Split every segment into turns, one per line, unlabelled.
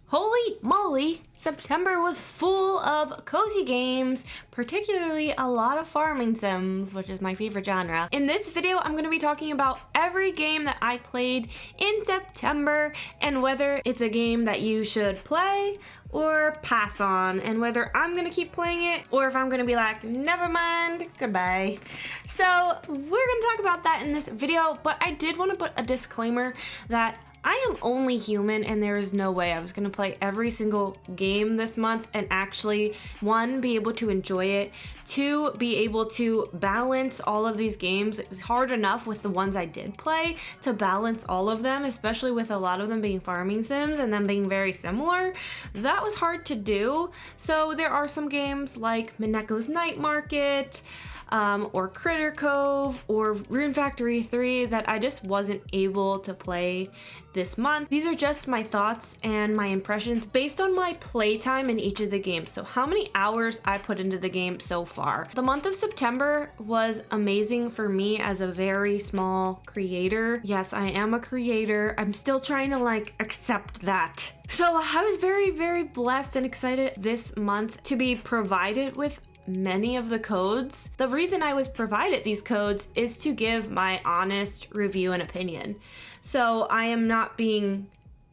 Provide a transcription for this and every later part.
Holy moly! September was full of cozy games, particularly a lot of farming sims, which is my favorite genre. In this video, I'm going to be talking about every game that I played in September and whether it's a game that you should play or pass on, and whether I'm going to keep playing it or if I'm going to be like, never mind, goodbye. So we're going to talk about that in this video, but I did want to put a disclaimer that I am only human and there is no way I was going to play every single game this month and actually, one, be able to enjoy it, two, be able to balance all of these games. It was hard enough with the ones I did play to balance all of them, especially with a lot of them being farming sims and them being very similar. That was hard to do. So there are some games like Mineko's Night Market, or Critter Cove, or Rune Factory 3 that I just wasn't able to play this month. These are just my thoughts and my impressions based on my playtime in each of the games. So how many hours I put into the game so far. The month of September was amazing for me as a very small creator. Yes, I am a creator. I'm still trying to accept that. So I was very, very blessed and excited this month to be provided with many of the codes. The reason I was provided these codes is to give my honest review and opinion. So I am not being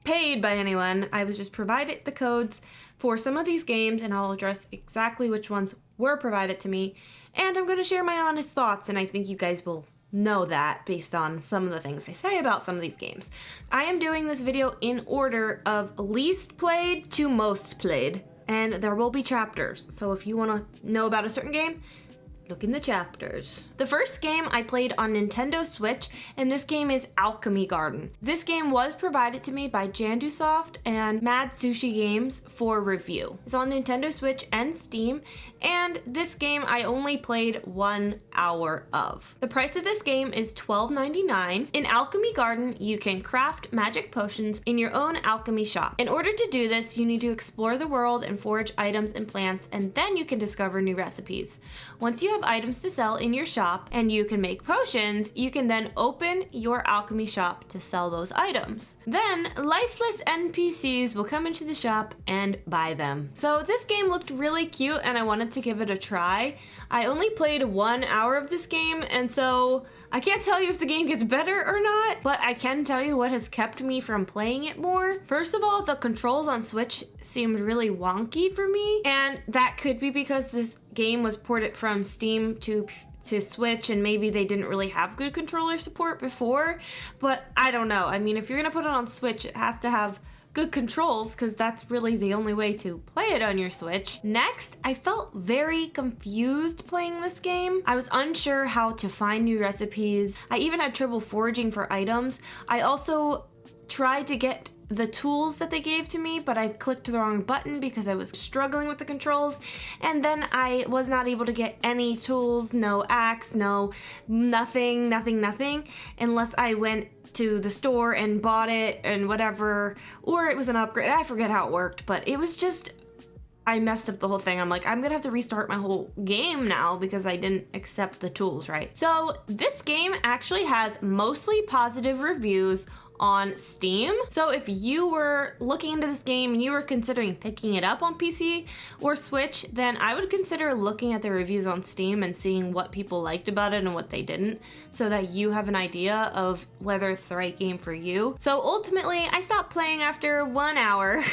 paid by anyone. I was just provided the codes for some of these games, and I'll address exactly which ones were provided to me. And I'm going to share my honest thoughts, and I think you guys will know that based on some of the things I say about some of these games. I am doing this video in order of least played to most played. And there will be chapters, so if you want to know about a certain game, look in the chapters. The first game I played on Nintendo Switch, and this game is Alchemy Garden. This game was provided to me by Jandusoft and Mad Sushi Games for review. It's on Nintendo Switch and Steam, and this game I only played 1 hour of. The price of this game is $12.99. In Alchemy Garden, you can craft magic potions in your own alchemy shop. In order to do this, you need to explore the world and forage items and plants, and then you can discover new recipes. Once you have items to sell in your shop and you can make potions, you can then open your alchemy shop to sell those items. Then lifeless NPCs will come into the shop and buy them. So this game looked really cute and I wanted to give it a try. I only played 1 hour of this game, and so I can't tell you if the game gets better or not, but I can tell you what has kept me from playing it more. First of all, the controls on Switch seemed really wonky for me, and that could be because this game was ported from Steam to Switch, and maybe they didn't really have good controller support before, but I don't know. I mean, if you're gonna put it on Switch, it has to have good controls, because that's really the only way to play it on your Switch. Next, I felt very confused playing this game. I was unsure how to find new recipes. I even had trouble foraging for items. I also tried to get the tools that they gave to me, but I clicked the wrong button because I was struggling with the controls, and then I was not able to get any tools, no axe, nothing, unless I went to the store and bought it and whatever, or it was an upgrade. I forget how it worked, but it was just, I messed up the whole thing. I'm like, I'm gonna have to restart my whole game now because I didn't accept the tools right. So this game actually has mostly positive reviews on Steam. So if you were looking into this game and you were considering picking it up on PC or Switch, then I would consider looking at the reviews on Steam and seeing what people liked about it and what they didn't, so that you have an idea of whether it's the right game for you. So ultimately, I stopped playing after 1 hour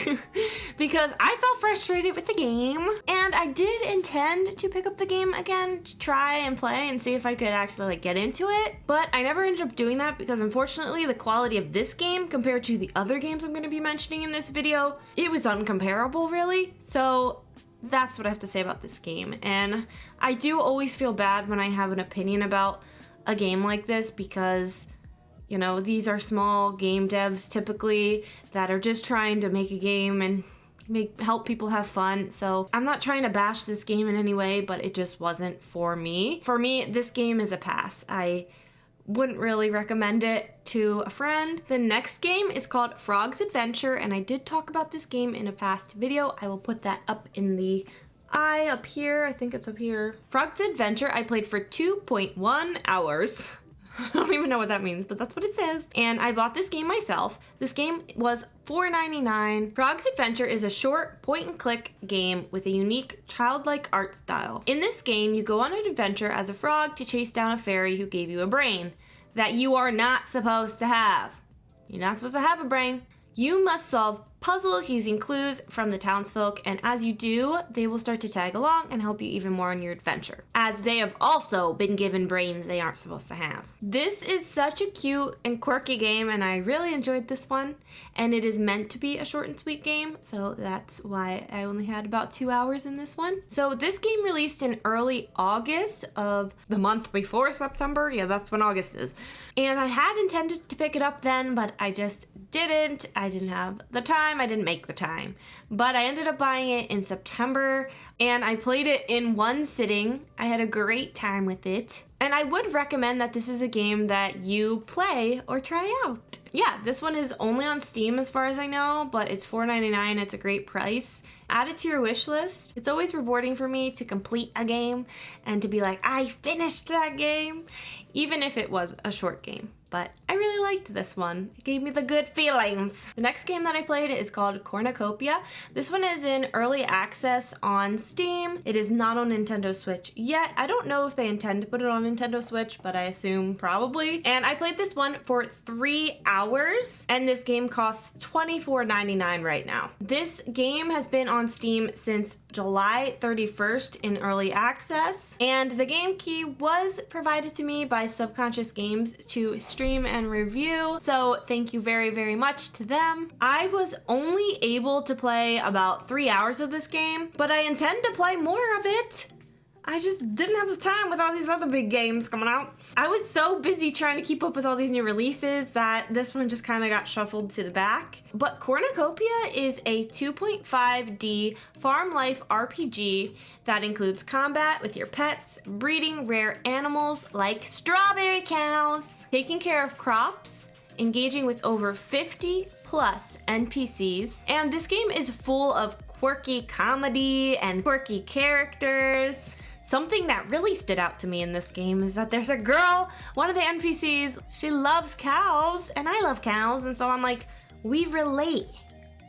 because I felt frustrated with the game, and I did intend to pick up the game again to try and play and see if I could actually get into it, but I never ended up doing that because unfortunately the quality of this game compared to the other games I'm going to be mentioning in this video, it was uncomparable really. So that's what I have to say about this game, and I do always feel bad when I have an opinion about a game like this because, you know, these are small game devs typically that are just trying to make a game and help people have fun. So I'm not trying to bash this game in any way, but it just wasn't for me. For me, this game is a pass. I wouldn't really recommend it to a friend. The next game is called Frog's Adventure, and I did talk about this game in a past video. I will put that up in the eye up here. I think it's up here. Frog's Adventure I played for 2.1 hours. I don't even know what that means, but that's what it says. And I bought this game myself. This game was $4.99. Frog's Adventure is a short point-and-click game with a unique childlike art style. In this game, you go on an adventure as a frog to chase down a fairy who gave you a brain that you are not supposed to have. You're not supposed to have a brain. You must solve puzzles using clues from the townsfolk, and as you do, they will start to tag along and help you even more on your adventure, as they have also been given brains they aren't supposed to have. This is such a cute and quirky game, and I really enjoyed this one, and it is meant to be a short and sweet game, so that's why I only had about 2 hours in this one. So this game released in early August of the month before September. Yeah, that's when August is. And I had intended to pick it up then, but I just didn't. I didn't have the time. I didn't make the time, but I ended up buying it in September and I played it in one sitting. I had a great time with it, and I would recommend that this is a game that you play or try out. Yeah, this one is only on Steam as far as I know, but it's $4.99. It's a great price. Add it to your wish list. It's always rewarding for me to complete a game and to be like, I finished that game, even if it was a short game. But I really liked this one. It gave me the good feelings. The next game that I played is called Cornucopia. This one is in early access on Steam. It is not on Nintendo Switch yet. I don't know if they intend to put it on Nintendo Switch, but I assume probably. And I played this one for 3 hours, and this game costs $24.99 right now. This game has been on Steam since July 31st in early access, and the game key was provided to me by Subconscious Games to stream and review, so thank you very, very much to them. I was only able to play about 3 hours of this game, but I intend to play more of it. I just didn't have the time with all these other big games coming out. I was so busy trying to keep up with all these new releases that this one just kind of got shuffled to the back. But Cornucopia is a 2.5D farm life RPG that includes combat with your pets, breeding rare animals like strawberry cows, taking care of crops, engaging with over 50 plus NPCs, and this game is full of quirky comedy and quirky characters. Something that really stood out to me in this game is that there's a girl, one of the NPCs, she loves cows, and I love cows, and so I'm like, we relate.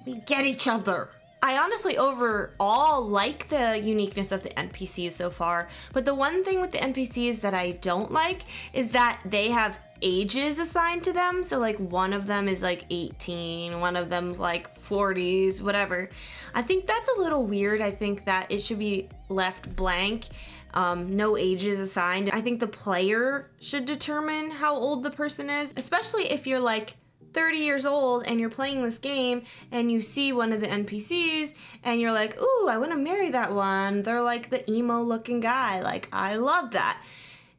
We get each other. I honestly overall like the uniqueness of the NPCs so far, but the one thing with the NPCs that I don't like is that they have ages assigned to them. So like one of them is like 18, one of them's like 40s, whatever. I think that's a little weird. I think that it should be left blank. No ages assigned. I think the player should determine how old the person is, especially if you're like 30 years old and you're playing this game and you see one of the NPCs and you're like, ooh, I want to marry that one. They're like the emo looking guy. Like, I love that.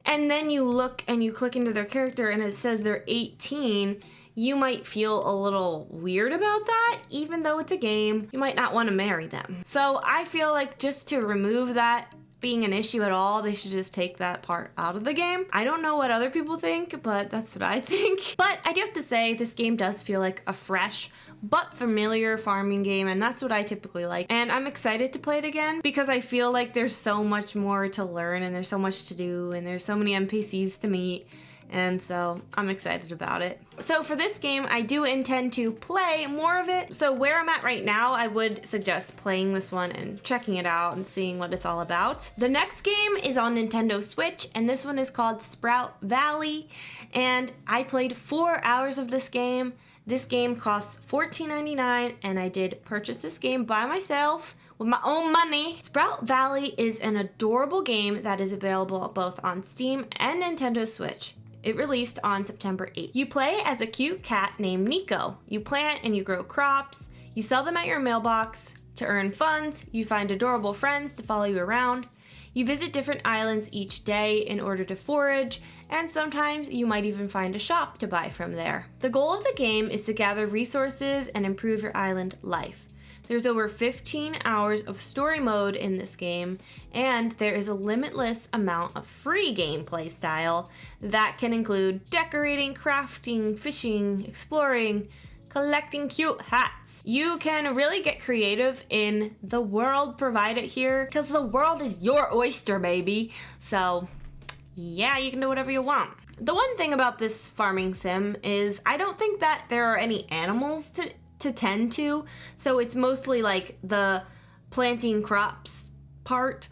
And then you look and you click into their character and it says they're 18. You might feel a little weird about that, even though it's a game. You might not want to marry them. So I feel like just to remove that being an issue at all, they should just take that part out of the game. I don't know what other people think, but that's what I think. But I do have to say, this game does feel like a fresh but familiar farming game, and that's what I typically like. And I'm excited to play it again because I feel like there's so much more to learn and there's so much to do and there's so many NPCs to meet. And so I'm excited about it. So for this game, I do intend to play more of it. So where I'm at right now, I would suggest playing this one and checking it out and seeing what it's all about. The next game is on Nintendo Switch, and this one is called Sprout Valley. And I played 4 hours of this game. This game costs $14.99, and I did purchase this game by myself with my own money. Sprout Valley is an adorable game that is available both on Steam and Nintendo Switch. It released on September 8th. You play as a cute cat named Nico. You plant and you grow crops. You sell them at your mailbox to earn funds. You find adorable friends to follow you around. You visit different islands each day in order to forage, and sometimes you might even find a shop to buy from there. The goal of the game is to gather resources and improve your island life. There's over 15 hours of story mode in this game, and there is a limitless amount of free gameplay style that can include decorating, crafting, fishing, exploring, collecting cute hats. You can really get creative in the world provided here because the world is your oyster, baby. So yeah, you can do whatever you want. The one thing about this farming sim is I don't think that there are any animals to tend to, so it's mostly like the planting crops part.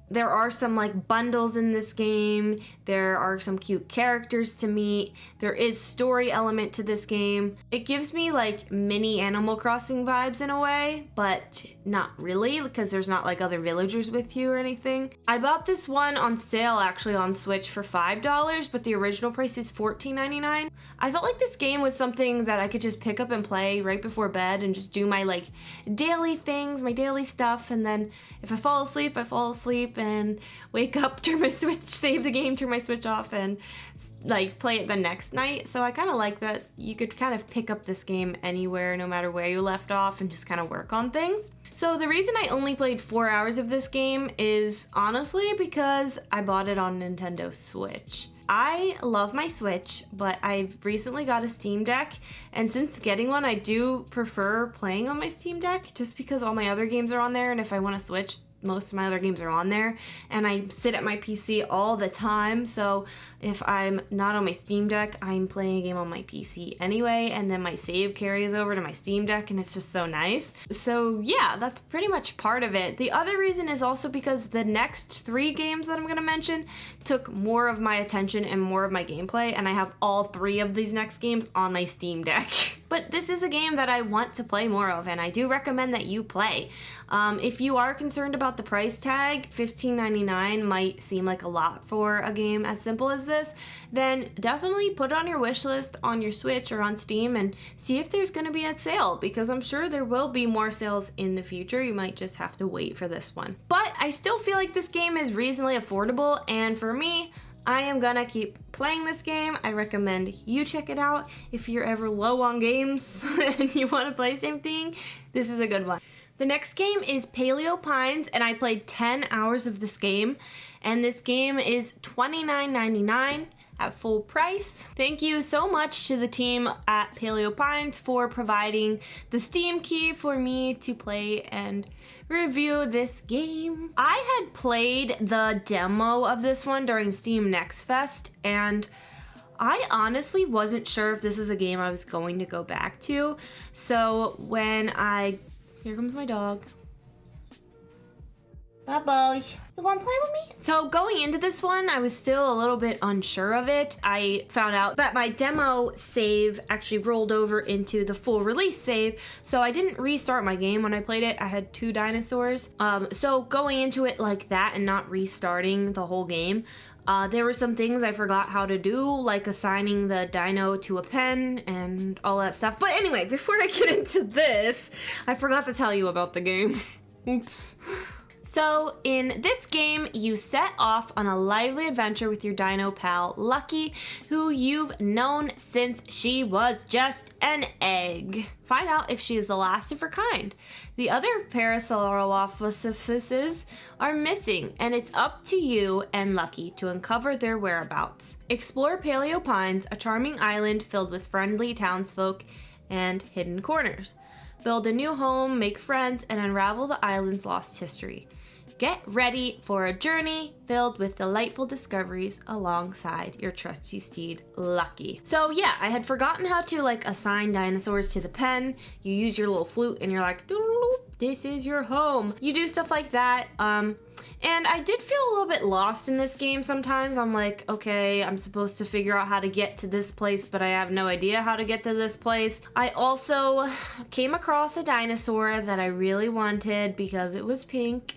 There are some like bundles in this game. There are some cute characters to meet. There is story element to this game. It gives me like mini Animal Crossing vibes in a way, but not really because there's not like other villagers with you or anything. I bought this one on sale actually on Switch for $5, but the original price is $14.99. I felt like this game was something that I could just pick up and play right before bed and just do my like daily things, my daily stuff, and then if I fall asleep, I fall asleep and wake up, turn my Switch, save the game, turn my Switch off, and like play it the next night. So I kind of like that you could kind of pick up this game anywhere, no matter where you left off, and just kind of work on things. So the reason I only played 4 hours of this game is honestly because I bought it on Nintendo Switch. I love my Switch, but I've recently got a Steam Deck, and since getting one, I do prefer playing on my Steam Deck just because all my other games are on there, and if I want to switch, most of my other games are on there, and I sit at my PC all the time, so if I'm not on my Steam Deck, I'm playing a game on my PC anyway, and then my save carries over to my Steam Deck, and it's just so nice. So yeah, that's pretty much part of it. The other reason is also because the next 3 games that I'm going to mention took more of my attention and more of my gameplay, and I have all 3 of these next games on my Steam Deck. But this is a game that I want to play more of, and I do recommend that you play. If you are concerned about the price tag, $15.99 might seem like a lot for a game as simple as this, then definitely put it on your wish list on your Switch or on Steam and see if there's going to be a sale, because I'm sure there will be more sales in the future. You might just have to wait for this one. But I still feel like this game is reasonably affordable, and for me, I am gonna keep playing this game. I recommend you check it out. If you're ever low on games and you want to play same thing, this is a good one. The next game is Paleo Pines, and I played 10 hours of this game, and this game is $29.99 at full price. Thank you so much to the team at Paleo Pines for providing the Steam key for me to play and review this game. I had played the demo of this one during Steam Next Fest, and I honestly wasn't sure if this was a game I was going to go back to. So when here comes my dog. Bubbles, you wanna play with me? So going into this one, I was still a little bit unsure of it. I found out that my demo save actually rolled over into the full release save, so I didn't restart my game when I played it. I had 2 dinosaurs. So going into it like that and not restarting the whole game, there were some things I forgot how to do, like assigning the dino to a pen and all that stuff. But anyway, before I get into this, I forgot to tell you about the game. Oops. So in this game, you set off on a lively adventure with your dino pal, Lucky, who you've known since she was just an egg. Find out if she is the last of her kind. The other Parasaurolophuses are missing, and it's up to you and Lucky to uncover their whereabouts. Explore Paleo Pines, a charming island filled with friendly townsfolk and hidden corners. Build a new home, make friends, and unravel the island's lost history. Get ready for a journey filled with delightful discoveries alongside your trusty steed, Lucky. So yeah, I had forgotten how to like assign dinosaurs to the pen. You use your little flute and you're like, this is your home. You do stuff like that. And I did feel a little bit lost in this game sometimes. I'm like, okay, I'm supposed to figure out how to get to this place, but I have no idea how to get to this place. I also came across a dinosaur that I really wanted because it was pink.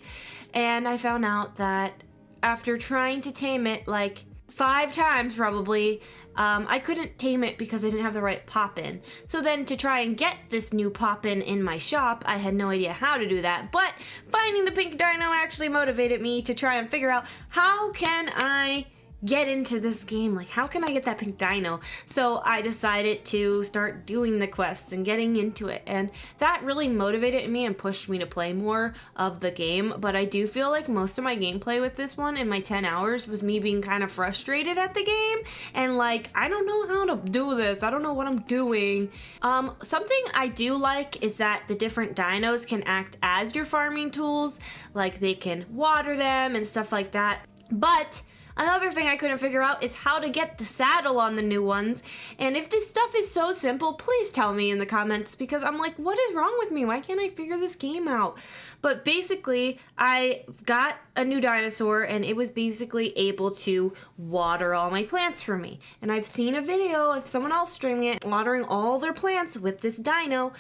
And I found out that after trying to tame it like 5 times probably, I couldn't tame it because I didn't have the right pop-in. So then to try and get this new pop-in in my shop, I had no idea how to do that. But finding the pink dino actually motivated me to try and figure out how can I get into this game, like how can I get that pink dino? So I decided to start doing the quests and getting into it, and that really motivated me and pushed me to play more of the game. But I do feel like most of my gameplay with this one in my 10 hours was me being kind of frustrated at the game and like, I don't know how to do this, I don't know what I'm doing. Something I do like is that the different dinos can act as your farming tools, like they can water them and stuff like that. But Another thing I couldn't figure out is how to get the saddle on the new ones. And if this stuff is so simple, please tell me in the comments, because I'm like, what is wrong with me? Why can't I figure this game out? But basically, I got a new dinosaur and it was basically able to water all my plants for me. And I've seen a video of someone else streaming it, watering all their plants with this dino,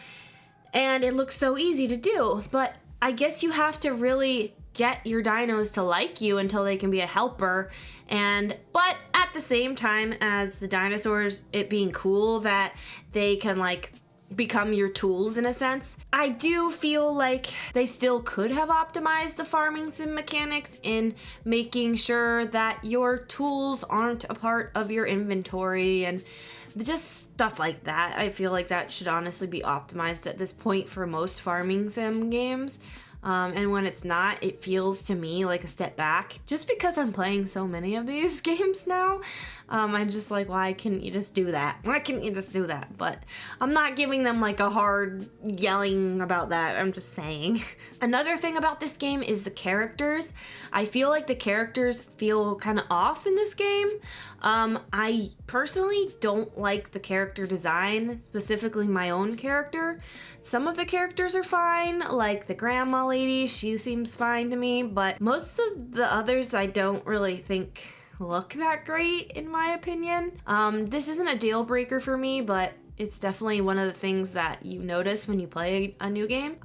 and it looks so easy to do. But I guess you have to really get your dinos to like you until they can be a helper. But at the same time as the dinosaurs, it being cool that they can like become your tools in a sense, I do feel like they still could have optimized the farming sim mechanics in making sure that your tools aren't a part of your inventory and just stuff like that. I feel like that should honestly be optimized at this point for most farming sim games. And when it's not, it feels to me like a step back. Just because I'm playing so many of these games now, I'm just like, why can't you just do that? Why can't you just do that? But I'm not giving them like a hard yelling about that. I'm just saying. Another thing about this game is the characters. I feel like the characters feel kind of off in this game. I personally don't like the character design, specifically my own character. Some of the characters are fine, like the grandma lady, she seems fine to me, but most of the others I don't really think look that great in my opinion. This isn't a deal breaker for me, but it's definitely one of the things that you notice when you play a new game.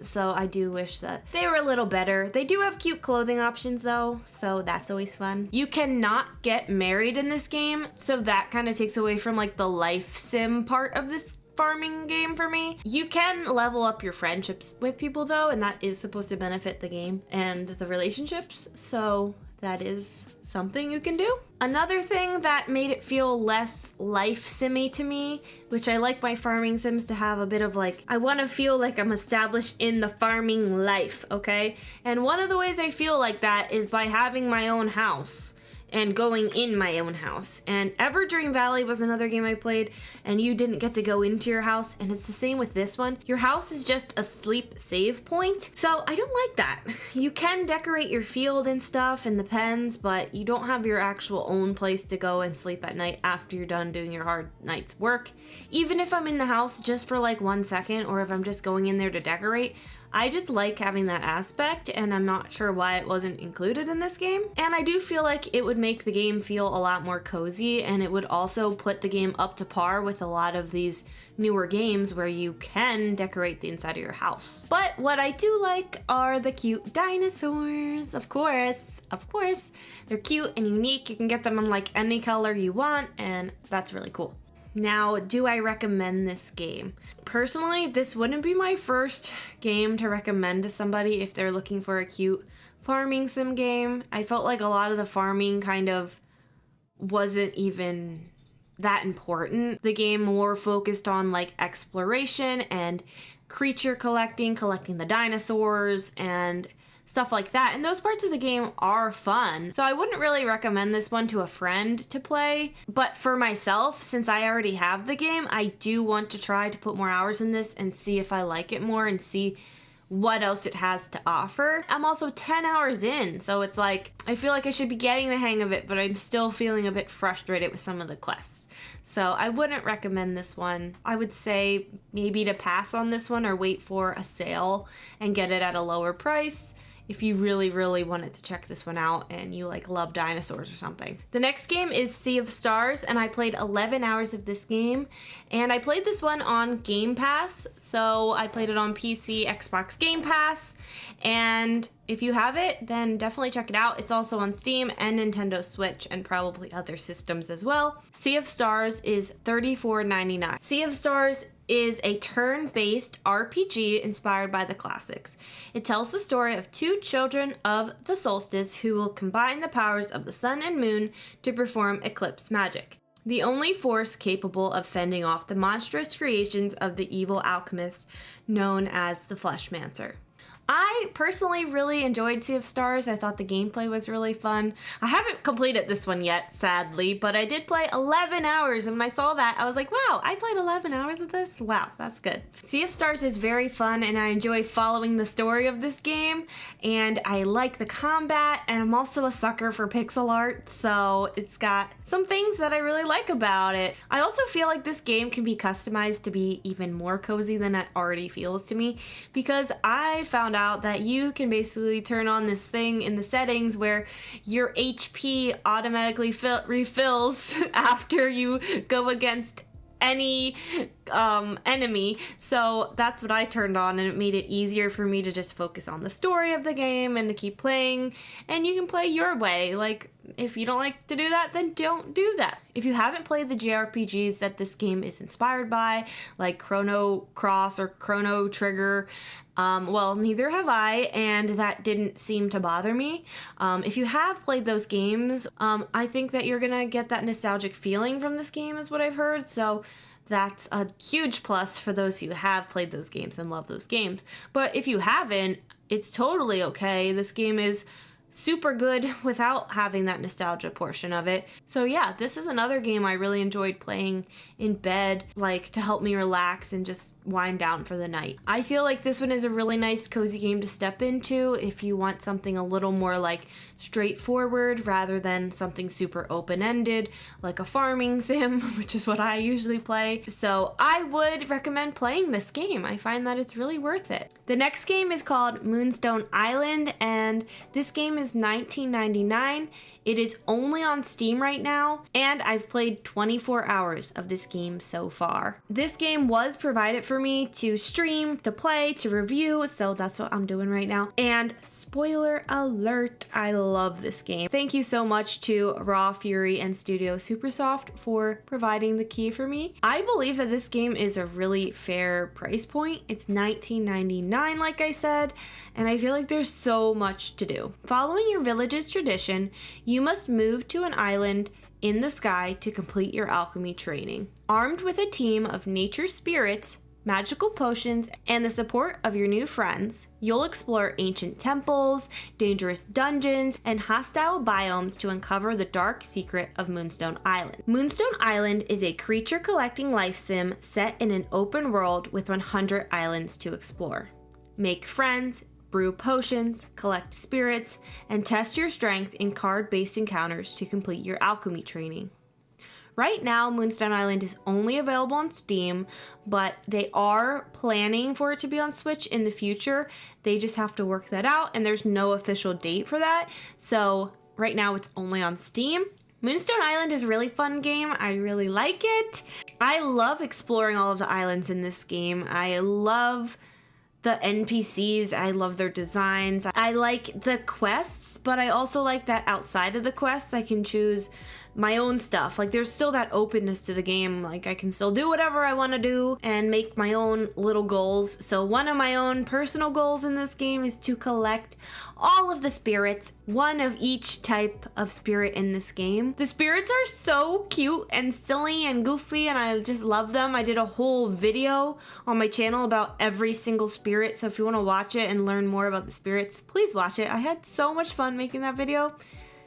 So I do wish that they were a little better. They do have cute clothing options though, so that's always fun. You cannot get married in this game, so that kind of takes away from like the life sim part of this farming game for me. You can level up your friendships with people though, and that is supposed to benefit the game and the relationships, so that is something you can do. Another thing that made it feel less life simmy to me, which I like my farming sims to have a bit of like, I want to feel like I'm established in the farming life, okay? And one of the ways I feel like that is by having my own house and going in my own house. And Everdream Valley was another game I played, and you didn't get to go into your house, and it's the same with this one. Your house is just a sleep save point, so I don't like that. You can decorate your field and stuff and the pens, but you don't have your actual own place to go and sleep at night after you're done doing your hard night's work. Even if I'm in the house just for like 1 second, or if I'm just going in there to decorate, I just like having that aspect, and I'm not sure why it wasn't included in this game. And I do feel like it would make the game feel a lot more cozy, and it would also put the game up to par with a lot of these newer games where you can decorate the inside of your house. But what I do like are the cute dinosaurs, of course. They're cute and unique. You can get them in like any color you want, and that's really cool. Now, do I recommend this game? Personally, this wouldn't be my first game to recommend to somebody if they're looking for a cute farming sim game. I felt like a lot of the farming kind of wasn't even that important. The game more focused on like exploration and creature collecting the dinosaurs and stuff like that, and those parts of the game are fun. So I wouldn't really recommend this one to a friend to play, but for myself, since I already have the game, I do want to try to put more hours in this and see if I like it more and see what else it has to offer. I'm also 10 hours in, so it's like, I feel like I should be getting the hang of it, but I'm still feeling a bit frustrated with some of the quests. So I wouldn't recommend this one. I would say maybe to pass on this one or wait for a sale and get it at a lower price if you really wanted to check this one out and you like love dinosaurs or something. The next game is Sea of Stars, and I played 11 hours of this game, and I played this one on Game Pass. So I played it on PC, Xbox Game Pass, and if you have it, then definitely check it out. It's also on Steam and Nintendo Switch and probably other systems as well. Sea of Stars is $34.99. Sea of Stars is a turn-based RPG inspired by the classics. It tells the story of two children of the solstice who will combine the powers of the sun and moon to perform eclipse magic, the only force capable of fending off the monstrous creations of the evil alchemist known as the Fleshmancer. I personally really enjoyed Sea of Stars. I thought the gameplay was really fun. I haven't completed this one yet, sadly, but I did play 11 hours, and when I saw that, I was like, wow, I played 11 hours of this? Wow, that's good. Sea of Stars is very fun, and I enjoy following the story of this game, and I like the combat, and I'm also a sucker for pixel art, so it's got some things that I really like about it. I also feel like this game can be customized to be even more cozy than it already feels to me, because I found out that you can basically turn on this thing in the settings where your HP automatically refills after you go against any enemy. So that's what I turned on, and it made it easier for me to just focus on the story of the game and to keep playing. And you can play your way. Like, if you don't like to do that, then don't do that. If you haven't played the JRPGs that this game is inspired by, like Chrono Cross or Chrono Trigger, well, neither have I, and that didn't seem to bother me. If you have played those games, I think that you're gonna get that nostalgic feeling from this game, is what I've heard, so that's a huge plus for those who have played those games and love those games. But if you haven't, it's totally okay. This game is super good without having that nostalgia portion of it. So yeah, this is another game I really enjoyed playing in bed, like to help me relax and just wind down for the night. I feel like this one is a really nice cozy game to step into if you want something a little more like straightforward rather than something super open-ended like a farming sim, which is what I usually play. So I would recommend playing this game. I find that it's really worth it. The next game is called Moonstone Island, and this game is $19.99. It is only on Steam right now, and I've played 24 hours of this game so far. This game was provided for me to stream, to play, to review, so that's what I'm doing right now. And spoiler alert, I love this game. Thank you so much to Raw Fury and Studio Supersoft for providing the key for me. I believe that this game is a really fair price point. It's $19.99, like I said, and I feel like there's so much to do. Following your village's tradition, you must move to an island in the sky to complete your alchemy training. Armed with a team of nature spirits, magical potions, and the support of your new friends, you'll explore ancient temples, dangerous dungeons, and hostile biomes to uncover the dark secret of Moonstone Island. Moonstone Island is a creature collecting life sim set in an open world with 100 islands to explore. Make friends, brew potions, collect spirits, and test your strength in card-based encounters to complete your alchemy training. Right now, Moonstone Island is only available on Steam, but they are planning for it to be on Switch in the future. They just have to work that out, and there's no official date for that. So right now it's only on Steam. Moonstone Island is a really fun game. I really like it. I love exploring all of the islands in this game. I love the NPCs, I love their designs. I like the quests, but I also like that outside of the quests I can choose my own stuff. Like, there's still that openness to the game. Like, I can still do whatever I want to do and make my own little goals. So one of my own personal goals in this game is to collect all of the spirits, one of each type of spirit in this game. The spirits are so cute and silly and goofy, and I just love them. I did a whole video on my channel about every single spirit, so if you want to watch it and learn more about the spirits, please watch it. I had so much fun making that video,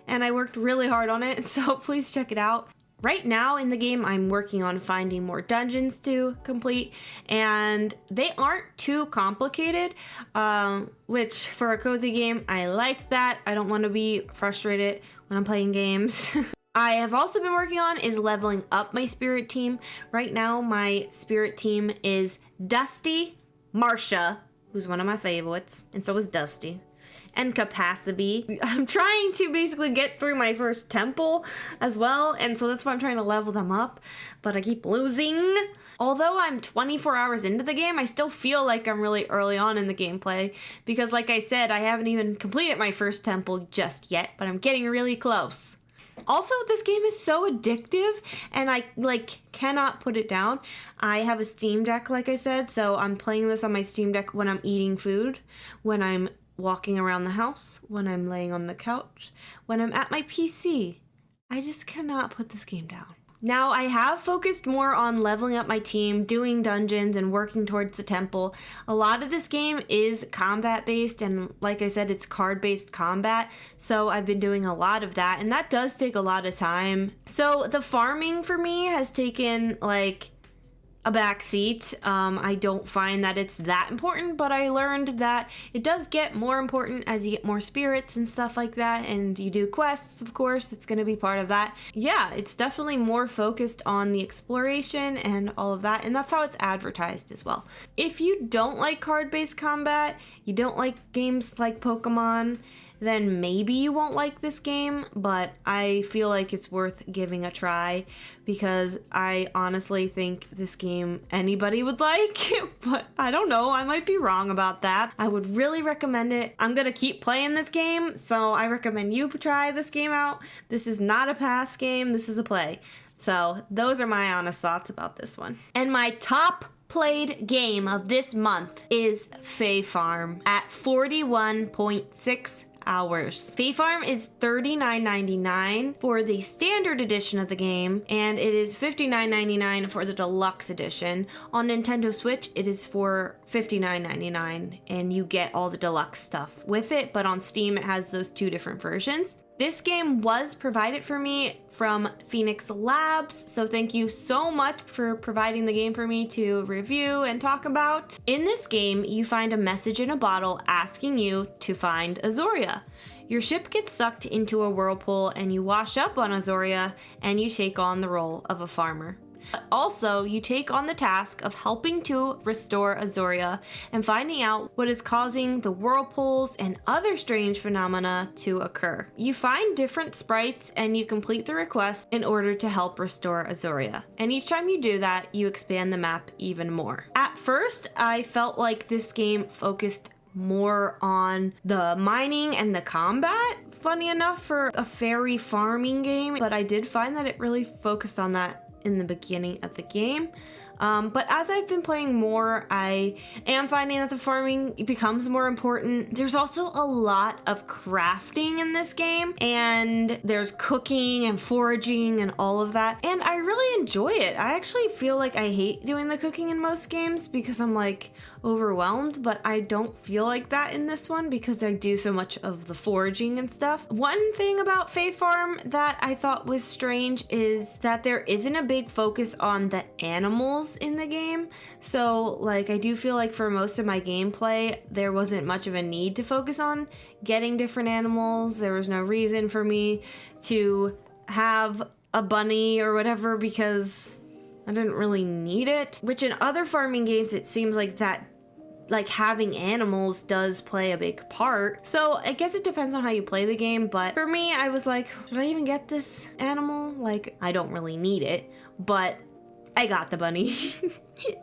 and I worked really hard on it, so please check it out. Right now in the game, I'm working on finding more dungeons to complete, and they aren't too complicated, which for a cozy game, I like that. I don't want to be frustrated when I'm playing games. I have also been working on is leveling up my spirit team. Right now, my spirit team is Dusty, Marsha, who's one of my favorites, and so is Dusty, and Capacity. I'm trying to basically get through my first temple as well, and so that's why I'm trying to level them up, but I keep losing. Although I'm 24 hours into the game, I still feel like I'm really early on in the gameplay, because like I said, I haven't even completed my first temple just yet, but I'm getting really close. Also, this game is so addictive, and I cannot put it down. I have a Steam Deck, like I said, so I'm playing this on my Steam Deck when I'm eating food, when I'm walking around the house, when I'm laying on the couch, when I'm at my PC. I just cannot put this game down. Now, I have focused more on leveling up my team, doing dungeons, and working towards the temple. A lot of this game is combat-based, and like I said, it's card-based combat, so I've been doing a lot of that, and that does take a lot of time. So the farming for me has taken, like, a back seat. I don't find that it's that important, but I learned that it does get more important as you get more spirits and stuff like that, and you do quests, of course, it's going to be part of that. Yeah, it's definitely more focused on the exploration and all of that, and that's how it's advertised as well. If you don't like card-based combat, you don't like games like Pokemon, then maybe you won't like this game, but I feel like it's worth giving a try because I honestly think this game anybody would like, but I don't know, I might be wrong about that. I would really recommend it. I'm gonna keep playing this game, so I recommend you try this game out. This is not a pass game, this is a play. So those are my honest thoughts about this one. And my top played game of this month is Fae Farm at 41.6 hours. Fae Farm is $39.99 for the standard edition of the game, and it is $59.99 for the deluxe edition. On Nintendo Switch, it is for $59.99, and you get all the deluxe stuff with it, but on Steam, it has those two different versions. This game was provided for me from Phoenix Labs, so thank you so much for providing the game for me to review and talk about. In this game, you find a message in a bottle asking you to find Azoria. Your ship gets sucked into a whirlpool and you wash up on Azoria and you take on the role of a farmer. Also, you take on the task of helping to restore Azoria and finding out what is causing the whirlpools and other strange phenomena to occur. You find different sprites and you complete the request in order to help restore Azoria. And each time you do that, you expand the map even more. At first, I felt like this game focused more on the mining and the combat, funny enough, for a fairy farming game, but I did find that it really focused on that in the beginning of the game. But as I've been playing more, I am finding that the farming becomes more important. There's also a lot of crafting in this game, and there's cooking and foraging and all of that, and I really enjoy it. I actually feel like I hate doing the cooking in most games because I'm like overwhelmed, but I don't feel like that in this one because I do so much of the foraging and stuff. One thing about Fae Farm that I thought was strange is that there isn't a big focus on the animals in the game. So like I do feel like for most of my gameplay there wasn't much of a need to focus on getting different animals. There was no reason for me to have a bunny or whatever because I didn't really need it, which in other farming games it seems like that, like having animals does play a big part. So I guess it depends on how you play the game, but for me I was like, did I even get this animal? Like I don't really need it, but I got the bunny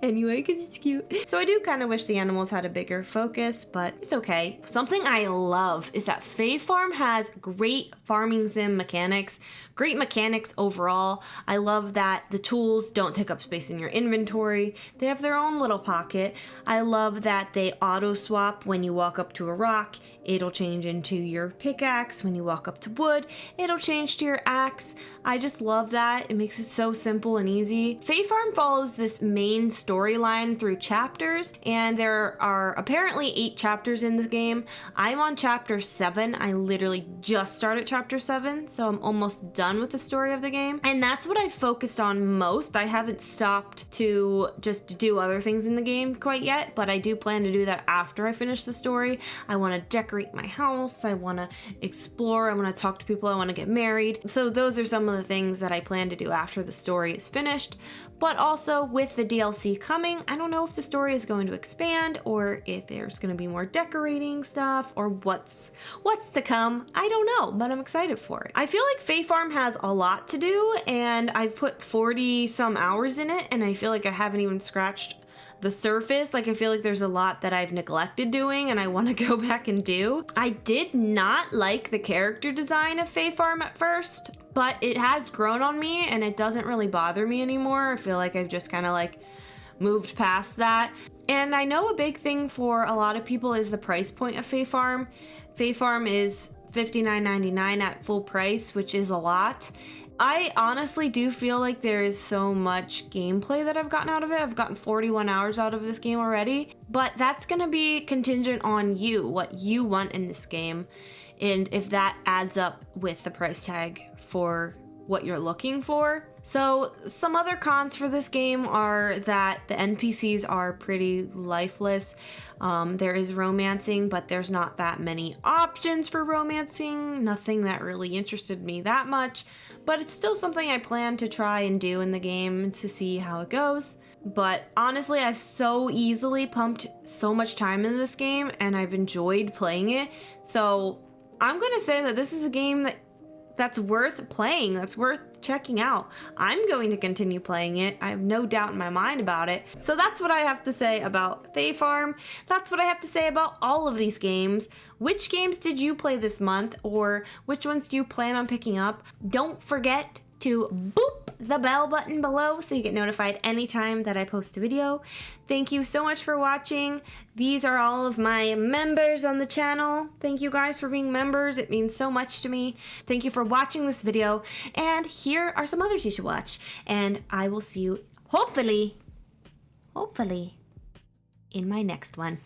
anyway because it's cute. So I do kind of wish the animals had a bigger focus, but it's okay. Something I love is that Fae Farm has great farming sim mechanics, great mechanics overall. I love that the tools don't take up space in your inventory. They have their own little pocket. I love that they auto swap when you walk up to a rock. It'll change into your pickaxe. When you walk up to wood, it'll change to your axe. I just love that. It makes it so simple and easy. Fae Farm follows this main storyline through chapters, and there are apparently 8 chapters in the game. I'm on chapter 7. I literally just started chapter 7, so I'm almost done with the story of the game. And that's what I focused on most. I haven't stopped to just do other things in the game quite yet, but I do plan to do that after I finish the story. I want to decorate my house. I want to explore. I want to talk to people. I want to get married. So those are some of the things that I plan to do after the story is finished. But also with the DLC coming, I don't know if the story is going to expand or if there's going to be more decorating stuff or what's to come. I don't know, but I'm excited for it. I feel like Fae Farm has a lot to do, and I've put 40 some hours in it, and I feel like I haven't even scratched the surface. Like I feel like there's a lot that I've neglected doing and I want to go back and do. I did not like the character design of Fae Farm at first, but it has grown on me and it doesn't really bother me anymore. I feel like I've just kind of like moved past that. And I know a big thing for a lot of people is the price point of Fae Farm. Fae Farm is $59.99 at full price, which is a lot. I honestly do feel like there is so much gameplay that I've gotten out of it. I've gotten 41 hours out of this game already, but that's gonna be contingent on you, what you want in this game, and if that adds up with the price tag for what you're looking for. So some other cons for this game are that the NPCs are pretty lifeless. There is romancing, but there's not that many options for romancing. Nothing that really interested me that much, but it's still something I plan to try and do in the game to see how it goes. But honestly, I've so easily pumped so much time into this game and I've enjoyed playing it. So I'm gonna say that this is a game that's worth playing, that's worth checking out. I'm going to continue playing it. I have no doubt in my mind about it. So that's what I have to say about Fae Farm. That's what I have to say about all of these games. Which games did you play this month, or which ones do you plan on picking up? Don't forget to boop the bell button below so you get notified anytime that I post a video. Thank you so much for watching. These are all of my members on the channel. Thank you guys for being members. It means so much to me. Thank you for watching this video. And here are some others you should watch. And I will see you hopefully in my next one.